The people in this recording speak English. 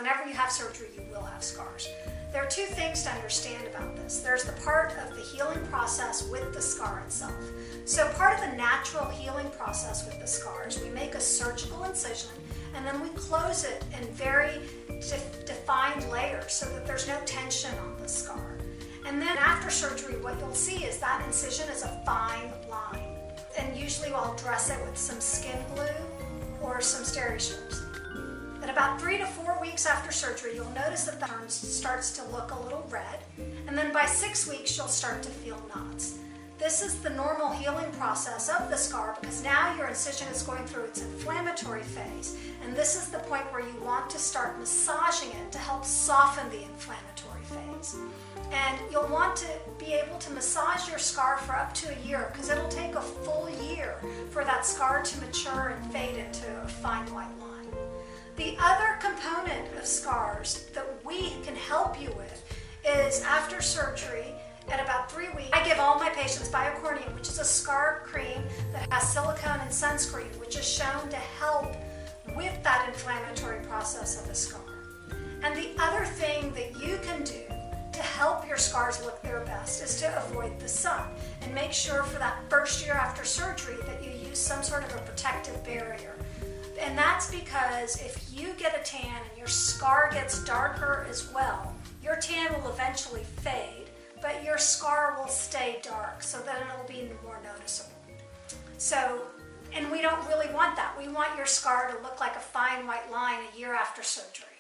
whenever you have surgery, you will have scars. There are two things to understand about this. There's the part of the healing process with the scar itself. So part of the natural healing process with the scars, we make a surgical incision and then we close it in very defined layers so that there's no tension on the scar. And then after surgery, what you'll see is that incision is a fine line. And usually I'll dress it with some skin glue or some steri strips. At about 3 to 4 weeks after surgery, you'll notice that the turn starts to look a little red. And then by 6 weeks, you'll start to feel knots. This is the normal healing process of the scar because now your incision is going through its inflammatory phase. And this is the point where you want to start massaging it to help soften the inflammatory phase. And you'll want to be able to massage your scar for up to a year because it'll take a full year for that scar to mature and fade into a fine white line. The other component of scars that we can help you with is after surgery, at about 3 weeks, I give all my patients Biocorneum, which is a scar cream that has silicone and sunscreen, which is shown to help with that inflammatory process of the scar. And the other thing that you can do to help your scars look their best is to avoid the sun and make sure for that first year after surgery that you use some sort of a protective barrier. And that's because if you get a tan and your scar gets darker as well, your tan will eventually fade, but your scar will stay dark, so that it'll be more noticeable. So, and we don't really want that. We want your scar to look like a fine white line a year after surgery.